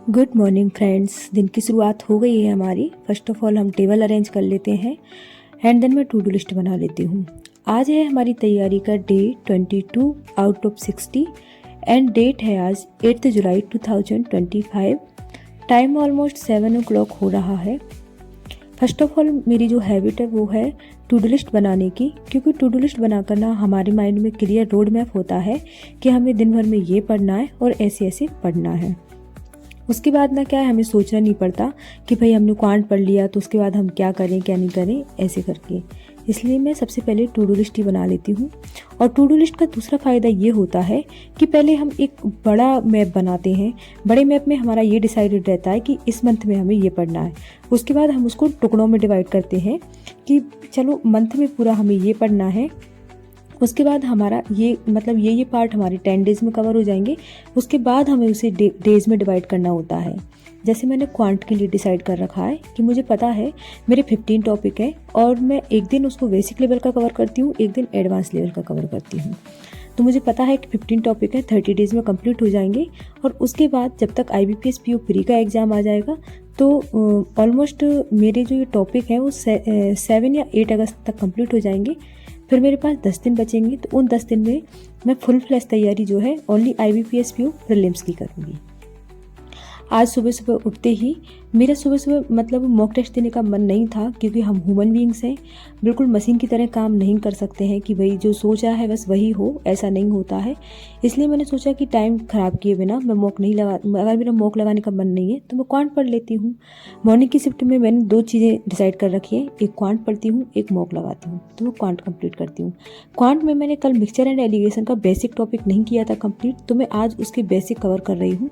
Good morning friends. दिन की शुरुआत हो गई है हमारी। फर्स्ट ऑफ ऑल हम टेबल अरेंज कर लेते हैं एंड देन मैं टू डू लिस्ट बना लेती हूँ। आज है हमारी तैयारी का day 22 out of 60 and date है आज 8 जुलाई 2025। टाइम ऑलमोस्ट 7 o'clock हो रहा है। फर्स्ट ऑफ ऑल मेरी जो हैबिट है वो है टू डू लिस्ट बनाने की, क्योंकि टू डू लिस्ट बनाकर ना हमारे माइंड में क्लियर रोड मैप होता है कि हमें दिन भर में ये पढ़ना है और ऐसे ऐसे पढ़ना है। उसके बाद ना क्या है, हमें सोचना नहीं पड़ता कि भाई हमने क्वांट पढ़ लिया तो उसके बाद हम क्या करें क्या नहीं करें ऐसे करके। इसलिए मैं सबसे पहले टू डू लिस्ट ही बना लेती हूँ। और टू डू लिस्ट का दूसरा फ़ायदा ये होता है कि पहले हम एक बड़ा मैप बनाते हैं। बड़े मैप में हमारा ये डिसाइडेड रहता है कि इस मंथ में हमें ये पढ़ना है। उसके बाद हम उसको टुकड़ों में डिवाइड करते हैं कि चलो मंथ में पूरा हमें ये पढ़ना है। उसके बाद हमारा ये पार्ट हमारे 10 डेज़ में कवर हो जाएंगे। उसके बाद हमें उसे डेज़ में डिवाइड करना होता है। जैसे मैंने क्वांट के लिए डिसाइड कर रखा है कि मुझे पता है मेरे 15 टॉपिक हैं और मैं एक दिन उसको बेसिक लेवल का कवर करती हूँ, एक दिन एडवांस लेवल का कवर करती हूँ। तो मुझे पता है कि 15 टॉपिक हैं, 30 डेज़ में कंप्लीट हो जाएंगे। और उसके बाद जब तक IBPS PO प्री का एग्ज़ाम आ जाएगा तो ऑलमोस्ट मेरे जो ये टॉपिक हैं वो 7 या 8 अगस्त तक कंप्लीट हो जाएंगे। फिर मेरे पास 10 दिन बचेंगे, तो उन 10 दिन में मैं फुल फ्लैश तैयारी जो है ओनली IBPS PO प्रीलिम्स की करूँगी। आज सुबह सुबह उठते ही मेरा सुबह मॉक टेस्ट देने का मन नहीं था, क्योंकि हम ह्यूमन बीइंग्स हैं, बिल्कुल मशीन की तरह काम नहीं कर सकते हैं कि भाई जो सोचा है बस वही हो, ऐसा नहीं होता है। इसलिए मैंने सोचा कि टाइम ख़राब किए बिना मैं अगर मेरा मॉक लगाने का मन नहीं है तो मैं क्वांट पढ़ लेती हूँ। मॉर्निंग की शिफ्ट में मैंने 2 चीज़ें डिसाइड कर रखी है, एक क्वांट पढ़ती हूँ, एक मॉक लगाती हूँ, तो मैं क्वांट कंप्लीट करती हूँ। क्वांट में मैंने कल मिक्सचर एंड एलिगेशन का बेसिक टॉपिक नहीं किया था कंप्लीट, तो मैं आज उसके बेसिक कवर कर रही हूँ।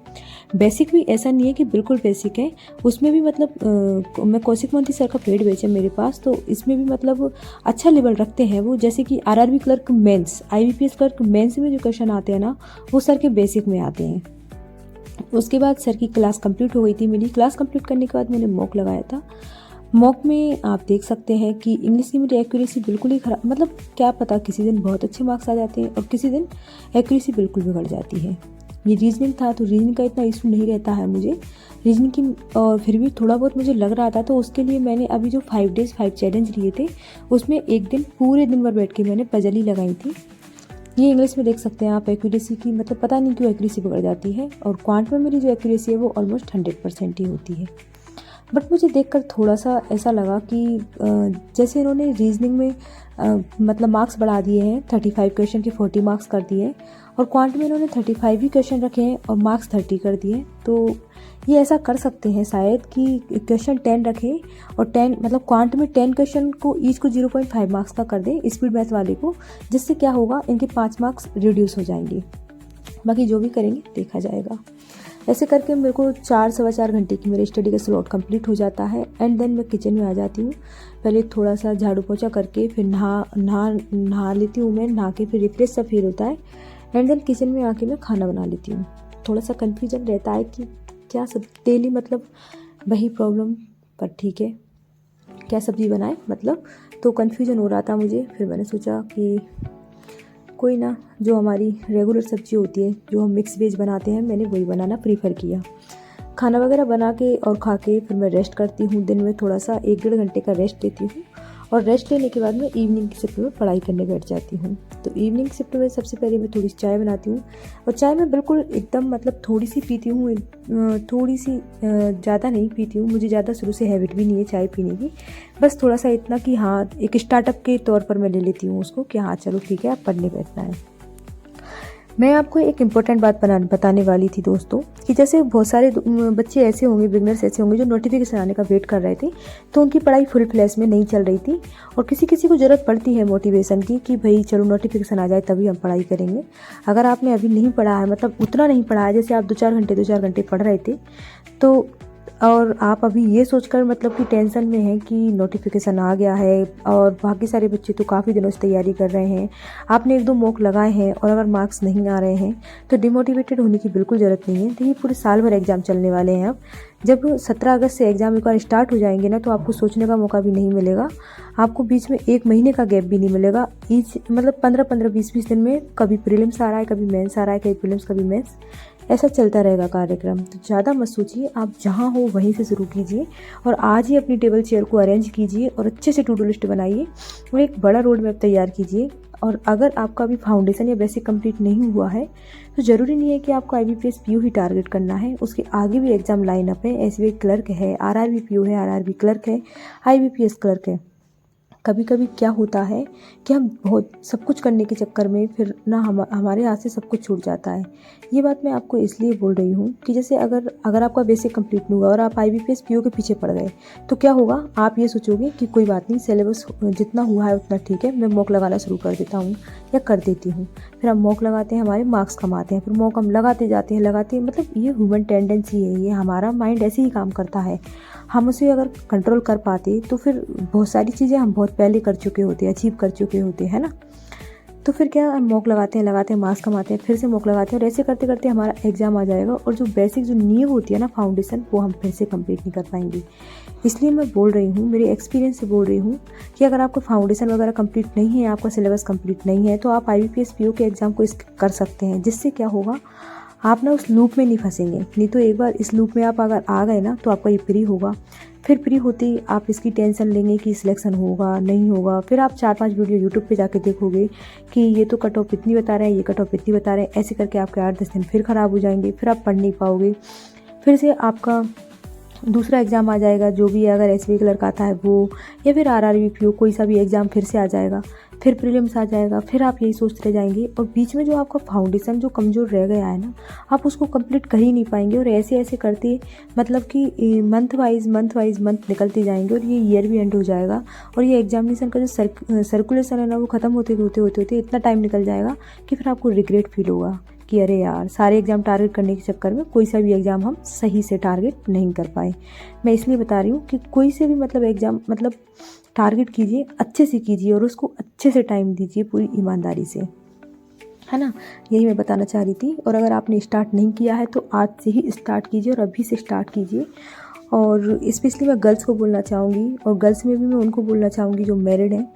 बेसिक भी ऐसा नहीं है कि बिल्कुल बेसिक है, उसमें भी मैं कौशिक मोहंती सर का पेड बैच है मेरे पास, तो इसमें भी अच्छा लेवल रखते हैं वो। जैसे कि RRB clerk mains, IBPS clerk mains में जो क्वेश्चन आते हैं ना वो सर के बेसिक में आते हैं। उसके बाद सर की क्लास कंप्लीट हो गई थी। मेरी क्लास कंप्लीट करने के बाद मैंने मॉक लगाया था। मॉक में आप देख सकते हैं कि इंग्लिश की मेरी एक्यूरेसी बिल्कुल ही खराब, क्या पता किसी दिन बहुत अच्छे मार्क्स आ जाते हैं और किसी दिन एक्यूरेसी बिल्कुल बिगड़ जाती है। ये रीजनिंग था तो रीजनिंग का इतना इशू नहीं रहता है मुझे रीजनिंग की, और फिर भी थोड़ा बहुत मुझे लग रहा था, तो उसके लिए मैंने अभी जो 5 days 5 चैलेंज लिए थे उसमें एक दिन पूरे दिन भर बैठ के मैंने पजल ही लगाई थी। ये इंग्लिश में देख सकते हैं आप एक्यूरेसी की, पता नहीं क्यों एक्यूरेसी बिगड़ जाती है। और क्वांट में मेरी जो एक्यूरेसी है वो ऑलमोस्ट 100% ही होती है। बट मुझे देखकर थोड़ा सा ऐसा लगा कि जैसे इन्होंने रीजनिंग में मार्क्स बढ़ा दिए हैं, 35 क्वेश्चन के 40 मार्क्स कर दिए, और क्वांट में इन्होंने 35 ही क्वेश्चन रखे हैं और मार्क्स 30 कर दिए। तो ये ऐसा कर सकते हैं शायद कि क्वेश्चन 10 रखें और 10 क्वांट में 10 क्वेश्चन को ईच को 0.5 मार्क्स का कर दें स्पीड मैथ वाले को, जिससे क्या होगा इनके 5 मार्क्स रिड्यूस हो जाएंगे। बाकी जो भी करेंगे देखा जाएगा। ऐसे करके मेरे को 4 सवा 4 घंटे की मेरे स्टडी का स्लॉट कंप्लीट हो जाता है एंड देन मैं किचन में आ जाती हूँ। पहले थोड़ा सा झाड़ू पोछा करके फिर नहा लेती हूँ। मैं नहा के फिर रिफ्रेश सा फील होता है एंड देन किचन में आके मैं खाना बना लेती हूँ। थोड़ा सा कन्फ्यूजन रहता है कि क्या सब डेली वही प्रॉब्लम, पर ठीक है क्या सब्ज़ी बनाए तो कन्फ्यूजन हो रहा था मुझे। फिर मैंने सोचा कि कोई ना, जो हमारी रेगुलर सब्ज़ी होती है जो हम मिक्स वेज बनाते हैं मैंने वही बनाना प्रीफर किया। खाना वगैरह बना के और खा के फिर मैं रेस्ट करती हूँ। दिन में थोड़ा सा 1-1.5 घंटे का रेस्ट लेती हूँ और रेस्ट लेने के बाद मैं इवनिंग की शिफ्ट में पढ़ाई करने बैठ जाती हूँ। तो इवनिंग शिफ्ट में सबसे पहले मैं थोड़ी सी चाय बनाती हूँ और चाय में बिल्कुल एकदम थोड़ी सी पीती हूँ, थोड़ी सी ज़्यादा नहीं पीती हूँ। मुझे ज़्यादा शुरू से हैबिट भी नहीं है चाय पीने की, बस थोड़ा सा इतना कि हाँ एक स्टार्टअप के तौर पर मैं ले लेती हूँ उसको कि हाँ चलो ठीक है अब पढ़ने बैठना है। मैं आपको एक इम्पोर्टेंट बात बताने वाली थी दोस्तों, कि जैसे बहुत सारे बच्चे ऐसे होंगे, बिगनर्स ऐसे होंगे जो नोटिफिकेशन आने का वेट कर रहे थे, तो उनकी पढ़ाई फुल फ्लैश में नहीं चल रही थी और किसी किसी को ज़रूरत पड़ती है मोटिवेशन की कि भाई चलो नोटिफिकेशन आ जाए तभी हम पढ़ाई करेंगे। अगर आपने अभी नहीं पढ़ा है, उतना नहीं पढ़ा है, जैसे आप 2-4 घंटे पढ़ रहे थे, तो और आप अभी ये सोचकर कि टेंशन में है कि नोटिफिकेशन आ गया है और बाकी सारे बच्चे तो काफ़ी दिनों से तैयारी कर रहे हैं, आपने 1-2 मॉक लगाए हैं और अगर मार्क्स नहीं आ रहे हैं तो डिमोटिवेटेड होने की बिल्कुल ज़रूरत नहीं है। देखिए पूरे साल भर एग्ज़ाम चलने वाले हैं। अब जब 17 अगस्त से एग्ज़ाम एक बार स्टार्ट हो जाएंगे ना तो आपको सोचने का मौका भी नहीं मिलेगा, आपको बीच में 1 महीने का गैप भी नहीं मिलेगा। ईच 15-15 20-20 दिन में कभी प्रीलिम्स आ रहा है, कभी मेंस आ रहा है, कभी प्रीलिम्स कभी मेंस, ऐसा चलता रहेगा कार्यक्रम। तो ज़्यादा मत सोचिए, आप जहाँ हो वहीं से शुरू कीजिए और आज ही अपनी टेबल चेयर को अरेंज कीजिए और अच्छे से टू डू लिस्ट बनाइए और एक बड़ा रोड मैप तैयार कीजिए। और अगर आपका अभी फाउंडेशन या बेसिक कंप्लीट नहीं हुआ है तो ज़रूरी नहीं है कि आपको IBPS PO ही टारगेट करना है, उसके आगे भी एग्ज़ाम लाइन अप है। SBI क्लर्क है, RRB PO है, RRB क्लर्क है, IBPS क्लर्क है। कभी कभी क्या होता है कि हम बहुत सब कुछ करने के चक्कर में फिर ना हमारे हाथ से सब कुछ छूट जाता है। ये बात मैं आपको इसलिए बोल रही हूँ कि जैसे अगर आपका बेसिक कंप्लीट नहीं हुआ और आप IBPS PO के पीछे पड़ गए तो क्या होगा, आप ये सोचोगे कि कोई बात नहीं, सिलेबस जितना हुआ है उतना ठीक है, मैं मॉक लगाना शुरू कर देता हूँ या कर देती हूँ। फिर हम मॉक लगाते हैं, हमारे मार्क्स कम आते हैं, फिर मॉक हम लगाते जाते हैं मतलब ये ह्यूमन टेंडेंसी है, ये हमारा माइंड ऐसे ही काम करता है। हम उसे अगर कंट्रोल कर पाते तो फिर बहुत सारी चीज़ें हम बहुत पहले कर चुके होते हैं, अचीव कर चुके होते हैं ना। तो फिर क्या, हम मॉक लगाते हैं, मार्क्स कमाते हैं, फिर से मॉक लगाते हैं और ऐसे करते करते हमारा एग्ज़ाम आ जाएगा और जो बेसिक जो नींव होती है ना, फाउंडेशन, वो हम फिर से कंप्लीट नहीं कर पाएंगे। इसलिए मैं बोल रही हूँ, मेरे एक्सपीरियंस से बोल रही हूँ कि अगर आपको फाउंडेशन वगैरह कंप्लीट नहीं है, आपका सिलेबस कंप्लीट नहीं है, तो आप IBPS PO के एग्ज़ाम को कर सकते हैं। जिससे क्या होगा, आप ना उस लूप में नहीं फंसेंगे। नहीं तो एक बार इस लूप में आप अगर आ गए ना तो आपका ये प्री होगा, फिर प्री होते ही आप इसकी टेंशन लेंगे कि सिलेक्शन होगा नहीं होगा। फिर आप 4-5 वीडियो यूट्यूब पे जाके देखोगे कि ये तो कट ऑफ इतनी बता रहे हैं, ये कट ऑफ इतनी बता रहे हैं, ऐसे करके आपके 8-10 दिन फिर ख़राब हो जाएंगे, फिर आप पढ़ नहीं पाओगे। फिर से आपका दूसरा एग्ज़ाम आ जाएगा, जो भी है, अगर SBI क्लर्क आता है वो, या फिर RRB PO कोई सा भी एग्ज़ाम फिर से आ जाएगा, फिर प्रीलिम्स आ जाएगा, फिर आप यही सोचते रह जाएंगे और बीच में जो आपका फाउंडेशन जो कमज़ोर रह गया है ना, आप उसको कंप्लीट कर ही नहीं पाएंगे। और ऐसे ऐसे करते मतलब कि मंथ वाइज मंथ निकलते जाएंगे और ये ईयर भी एंड हो जाएगा और ये एग्जामिनेशन का जो सर्कुलेशन है ना, वो ख़त्म होते इतना टाइम निकल जाएगा कि फिर आपको रिग्रेट फील होगा कि अरे यार, सारे एग्ज़ाम टारगेट करने के चक्कर में कोई सा भी एग्ज़ाम हम सही से टारगेट नहीं कर पाए। मैं इसलिए बता रही हूँ कि कोई से भी एग्ज़ाम टारगेट कीजिए, अच्छे से कीजिए और उसको अच्छे से टाइम दीजिए, पूरी ईमानदारी से, है ना। यही मैं बताना चाह रही थी। और अगर आपने स्टार्ट नहीं किया है तो आज से ही स्टार्ट कीजिए और अभी से स्टार्ट कीजिए। और स्पेशली मैं गर्ल्स को बोलना चाहूँगी, और गर्ल्स में भी मैं उनको बोलना चाहूँगी जो मैरिड हैं।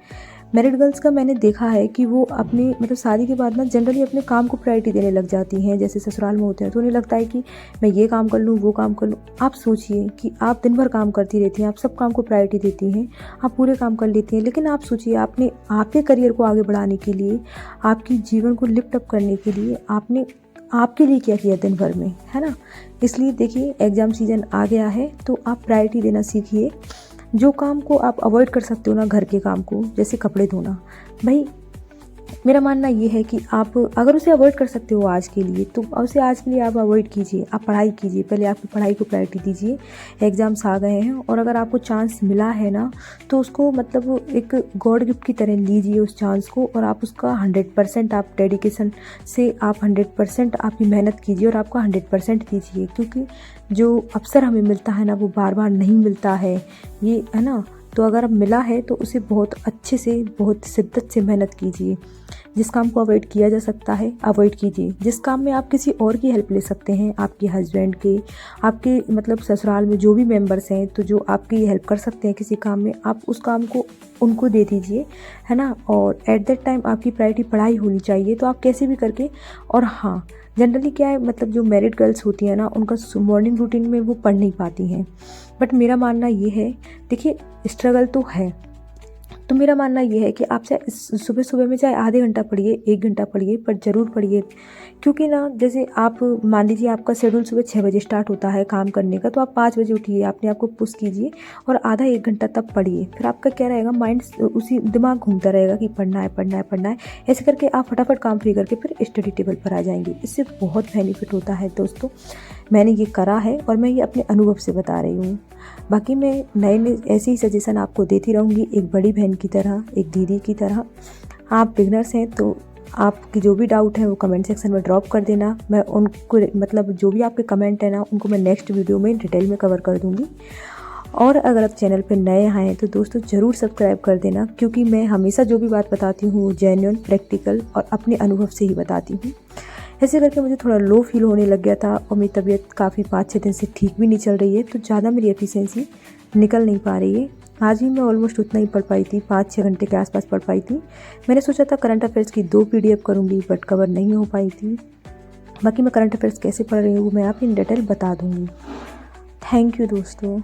मैरिड गर्ल्स का मैंने देखा है कि वो अपने शादी के बाद ना जनरली अपने काम को प्रायोरिटी देने लग जाती हैं। जैसे ससुराल में होते हैं तो उन्हें लगता है कि मैं ये काम कर लूँ, वो काम कर लूँ। आप सोचिए कि आप दिन भर काम करती रहती हैं, आप सब काम को प्रायोरिटी देती हैं, आप पूरे काम कर लेती हैं, लेकिन आप सोचिए आपने आपके करियर को आगे बढ़ाने के लिए, आपके जीवन को लिफ्ट अप करने के लिए आपने आपके लिए क्या किया दिन भर में, है ना। इसलिए देखिए, एग्ज़ाम सीजन आ गया है तो आप प्रायोरिटी देना सीखिए। जो काम को आप अवॉइड कर सकते हो ना, घर के काम को, जैसे कपड़े धोना, भाई मेरा मानना ये है कि आप अगर उसे अवॉइड कर सकते हो आज के लिए तो उसे आज के लिए आप अवॉइड कीजिए। आप पढ़ाई कीजिए, पहले आपकी पढ़ाई को प्रायोरिटी दीजिए। एग्ज़ाम्स आ गए हैं और अगर आपको चांस मिला है ना तो उसको एक गॉड गिफ्ट की तरह लीजिए उस चांस को, और आप उसका 100% आप डेडिकेशन से आप 100% आपकी मेहनत कीजिए और आपका 100% दीजिए। क्योंकि जो अवसर हमें मिलता है ना, वो बार बार नहीं मिलता है, ये है ना। तो अगर अब मिला है तो उसे बहुत अच्छे से, बहुत शिद्दत से मेहनत कीजिए। जिस काम को अवॉइड किया जा सकता है अवॉइड कीजिए। जिस काम में आप किसी और की हेल्प ले सकते हैं, आपके हस्बैंड के, आपके ससुराल में जो भी मेंबर्स हैं, तो जो आपकी हेल्प कर सकते हैं किसी काम में, आप उस काम को उनको दे दीजिए, है ना। और एट दैट टाइम आपकी प्रायोरिटी पढ़ाई होनी चाहिए, तो आप कैसे भी करके। और हाँ, जनरली क्या है, जो मैरिड गर्ल्स होती हैं ना, उनका मॉर्निंग रूटीन में वो पढ़ नहीं पाती हैं। बट मेरा मानना ये है, देखिए स्ट्रगल तो है, तो मेरा मानना ये है कि आप चाहे सुबह सुबह में चाहे आधे घंटा पढ़िए, 1 घंटा पढ़िए, पर ज़रूर पढ़िए। क्योंकि ना, जैसे आप मान लीजिए आपका शेड्यूल सुबह 6 बजे स्टार्ट होता है काम करने का, तो आप 5 बजे उठिए, अपने आप को पुश कीजिए और आधा 1 घंटा तब पढ़िए। फिर आपका क्या रहेगा, माइंड उसी दिमाग घूमता रहेगा कि पढ़ना है पढ़ना है पढ़ना है। ऐसे करके आप फटाफट काम फ्री करके फिर स्टडी टेबल पर आ जाएंगे। इससे बहुत बेनिफिट होता है दोस्तों। मैंने ये करा है और मैं ये अपने अनुभव से बता रही हूँ। बाकी मैं नए ऐसे ही सजेशन आपको देती रहूँगी, एक बड़ी बहन की तरह, एक दीदी की तरह। आप बिगनर्स हैं तो आपकी जो भी डाउट है वो कमेंट सेक्शन में ड्रॉप कर देना। मैं उनको जो भी आपके कमेंट है ना, उनको मैं नेक्स्ट वीडियो में डिटेल में कवर कर दूँगी। और अगर आप चैनल पर नए आए हैं तो दोस्तों ज़रूर सब्सक्राइब कर देना, क्योंकि मैं हमेशा जो भी बात बताती हूँ वो जेन्युइन, प्रैक्टिकल और अपने अनुभव से ही बताती हूँ। ऐसे करके मुझे थोड़ा लो फील होने लग गया था और मेरी तबीयत काफ़ी 5-6 दिन से ठीक भी नहीं चल रही है, तो ज़्यादा मेरी एफिशिएंसी निकल नहीं पा रही है। आज भी मैं ऑलमोस्ट उतना ही पढ़ पाई थी, 5-6 घंटे के आसपास पढ़ पाई थी। मैंने सोचा था करंट अफेयर्स की 2 PDF करूँगी, बट कवर नहीं हो पाई थी। बाकी मैं करंट अफेयर्स कैसे पढ़ रही हूँ वो मैं आप इन डिटेल बता दूँगी। थैंक यू दोस्तों।